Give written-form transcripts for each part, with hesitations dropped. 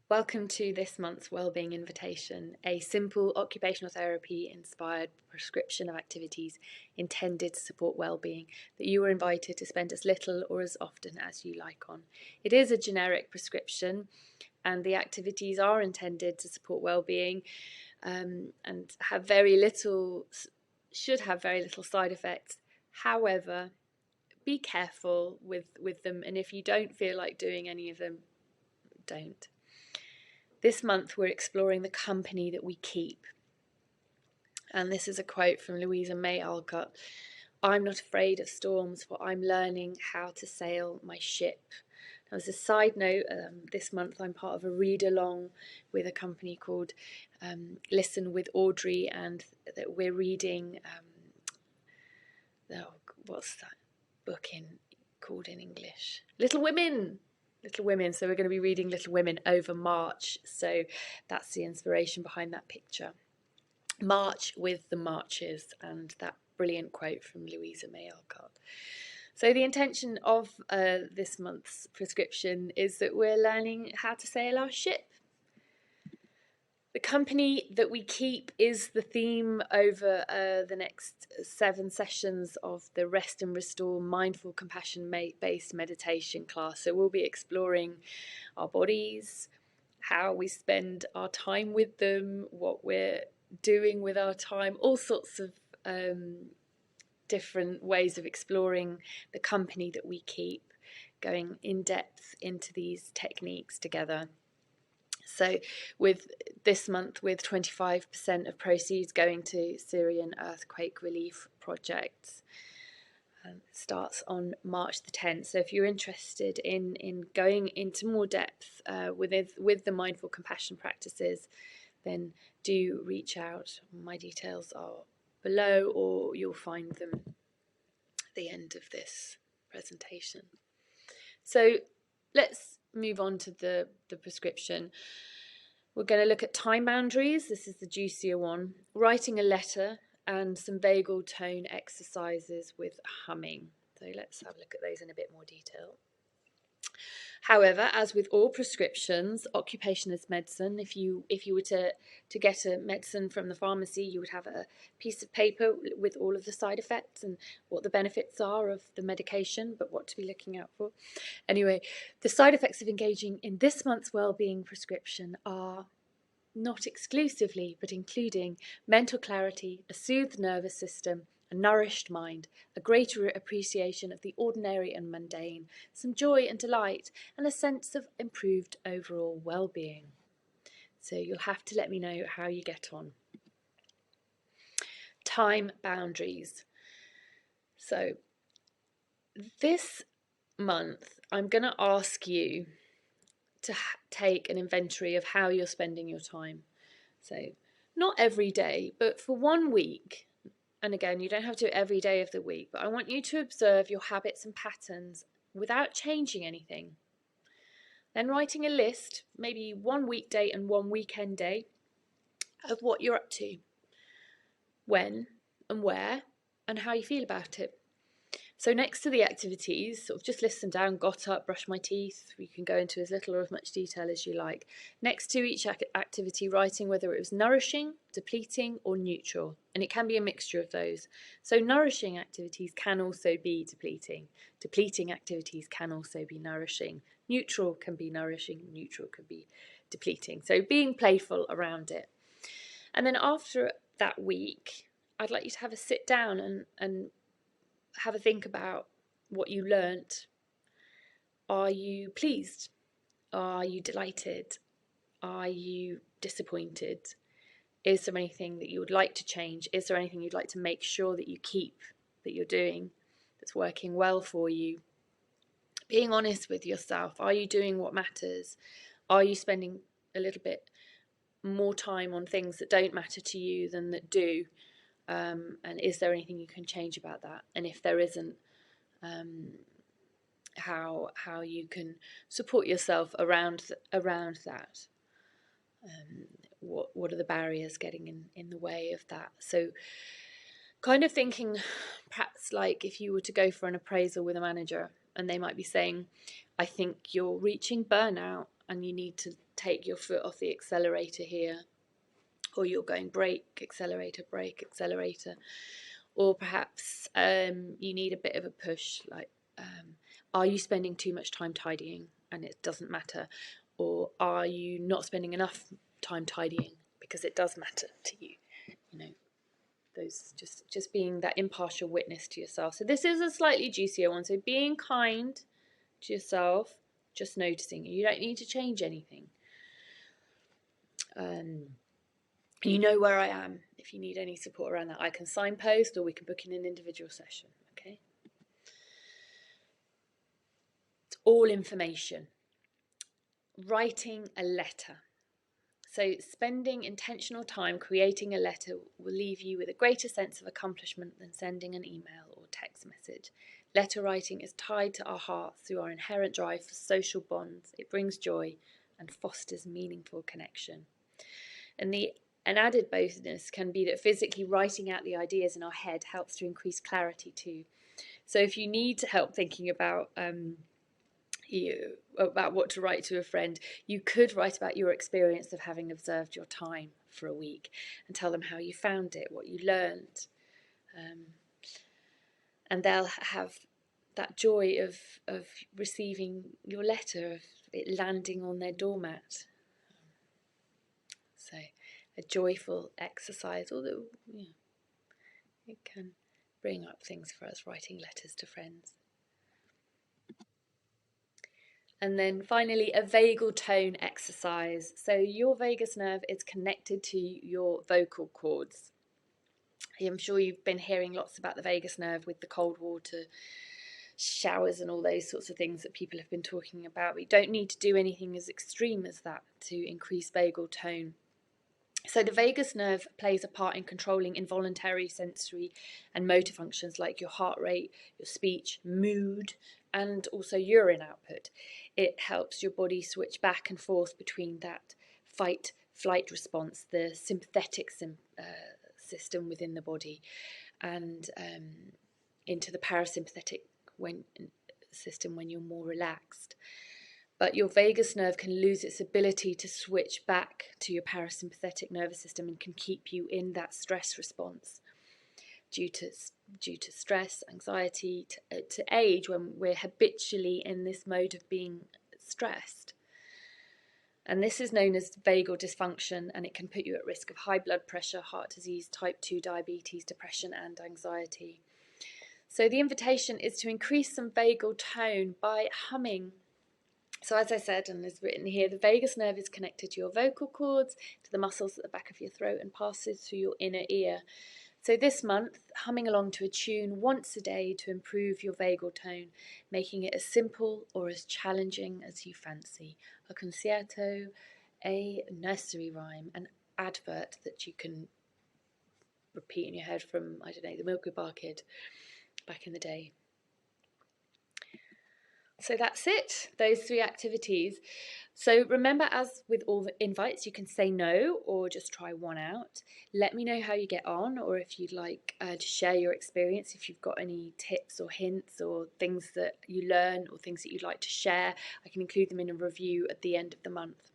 Welcome to this month's Wellbeing Invitation, a simple occupational therapy inspired prescription of activities intended to support well-being that you are invited to spend as little or as often as you like on. It is a generic prescription and the activities are intended to support well-being and should have very little side effects. However, be careful with them, and if you don't feel like doing any of them, don't. This month we're exploring the company that we keep. And this is a quote from Louisa May Alcott. "I'm not afraid of storms, for I'm learning how to sail my ship." Now, as a side note, this month I'm part of a read-along with a company called Listen with Audrey, and that we're reading, what's that book called in English? Little Women. So we're going to be reading Little Women over March. So that's the inspiration behind that picture. March with the marches, and that brilliant quote from Louisa May Alcott. So the intention of this month's prescription is that we're learning how to sail our ship. The company that we keep is the theme over the next 7 sessions of the Rest and Restore Mindful Compassion-based meditation class. So we'll be exploring our bodies, how we spend our time with them, what we're doing with our time, all sorts of different ways of exploring the company that we keep, going in depth into these techniques together. So with this month, with 25% of proceeds going to Syrian earthquake relief projects, starts on March the 10th. So if you're interested in going into more depth with the mindful compassion practices, then do reach out. My details are below, or you'll find them at the end of this presentation. So let's move on to the prescription. We're going to look at time boundaries. This is the juicier one. Writing a letter and some vagal tone exercises with humming. So let's have a look at those in a bit more detail. However, as with all prescriptions, occupation is medicine. If you were to get a medicine from the pharmacy, you would have a piece of paper with all of the side effects and what the benefits are of the medication, but what to be looking out for. Anyway, the side effects of engaging in this month's wellbeing prescription are not exclusively, but including mental clarity, a soothed nervous system, a nourished mind, a greater appreciation of the ordinary and mundane, some joy and delight, and a sense of improved overall well-being. So you'll have to let me know how you get on. Time boundaries. So this month I'm going to ask you to take an inventory of how you're spending your time. So not every day, but for 1 week. And again, you don't have to do it every day of the week, but I want you to observe your habits and patterns without changing anything. Then writing a list, maybe 1 weekday and 1 weekend day, of what you're up to, when and where, and how you feel about it. So next to the activities, sort of just list them down: got up, brushed my teeth. You can go into as little or as much detail as you like. Next to each activity, writing whether it was nourishing, depleting, or neutral. And it can be a mixture of those. So nourishing activities can also be depleting. Depleting activities can also be nourishing. Neutral can be nourishing, neutral can be depleting. So being playful around it. And then after that week, I'd like you to have a sit down and have a think about what you learnt. Are you pleased? Are you delighted? Are you disappointed? Is there anything that you would like to change? Is there anything you'd like to make sure that you keep, that you're doing, that's working well for you? Being honest with yourself. Are you doing what matters? Are you spending a little bit more time on things that don't matter to you than that do? And is there anything you can change about that? And if there isn't, how you can support yourself around that? What are the barriers getting in the way of that? So kind of thinking perhaps like if you were to go for an appraisal with a manager and they might be saying, I think you're reaching burnout and you need to take your foot off the accelerator here, or you're going brake, accelerator, or perhaps you need a bit of a push, like are you spending too much time tidying and it doesn't matter, or are you not spending enough time tidying because it does matter to you? You know, those just being that impartial witness to yourself. So this is a slightly juicier one. So being kind to yourself, just noticing. You don't need to change anything. You know where I am if you need any support around that. I can signpost, or we can book in an individual session. Okay. It's all information. Writing a letter. So spending intentional time creating a letter will leave you with a greater sense of accomplishment than sending an email or text message. Letter writing is tied to our hearts through our inherent drive for social bonds. It brings joy and fosters meaningful connection. And an added bonus can be that physically writing out the ideas in our head helps to increase clarity too. So if you need help thinking about what to write to a friend, you could write about your experience of having observed your time for a week and tell them how you found it, what you learned, and they'll have that joy of receiving your letter, of it landing on their doormat. So a joyful exercise, although it can bring up things for us, writing letters to friends. And then finally, a vagal tone exercise. So your vagus nerve is connected to your vocal cords. I'm sure you've been hearing lots about the vagus nerve with the cold water showers and all those sorts of things that people have been talking about. We don't need to do anything as extreme as that to increase vagal tone. So the vagus nerve plays a part in controlling involuntary sensory and motor functions like your heart rate, your speech, mood, and also urine output. It helps your body switch back and forth between that fight-flight response, the sympathetic system within the body, and into the parasympathetic system when you're more relaxed. But your vagus nerve can lose its ability to switch back to your parasympathetic nervous system and can keep you in that stress response due to stress, anxiety, to age, when we're habitually in this mode of being stressed. And this is known as vagal dysfunction, and it can put you at risk of high blood pressure, heart disease, type 2 diabetes, depression, and anxiety. So the invitation is to increase some vagal tone by humming. So as I said, and as written here, the vagus nerve is connected to your vocal cords, to the muscles at the back of your throat, and passes through your inner ear. So this month, humming along to a tune once a day to improve your vagal tone, making it as simple or as challenging as you fancy. A concerto, a nursery rhyme, an advert that you can repeat in your head from, I don't know, the Milky Bar Kid back in the day. So that's it, those 3 activities. So remember, as with all the invites, you can say no or just try one out. Let me know how you get on, or if you'd like to share your experience, if you've got any tips or hints or things that you learn or things that you'd like to share, I can include them in a review at the end of the month.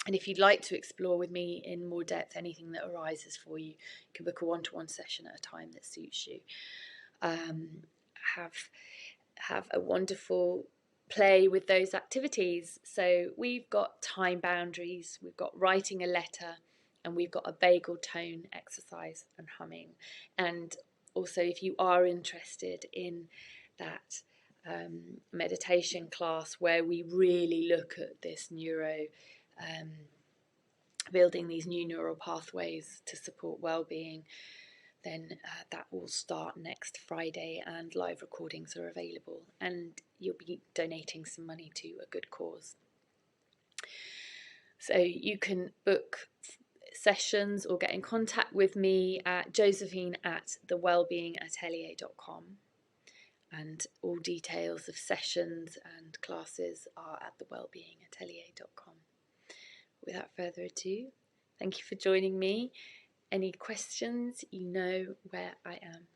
And if you'd like to explore with me in more depth anything that arises for you, you can book a one-to-one session at a time that suits you. Have a wonderful play with those activities. So we've got time boundaries, we've got writing a letter, and we've got a vagal tone exercise and humming. And also, if you are interested in that meditation class where we really look at this building these new neural pathways to support well-being, then that will start next Friday, and live recordings are available, and you'll be donating some money to a good cause. So you can book sessions or get in contact with me at josephine@thewellbeingatelier.com, and all details of sessions and classes are at thewellbeingatelier.com. Without further ado, thank you for joining me. Any questions, you know where I am.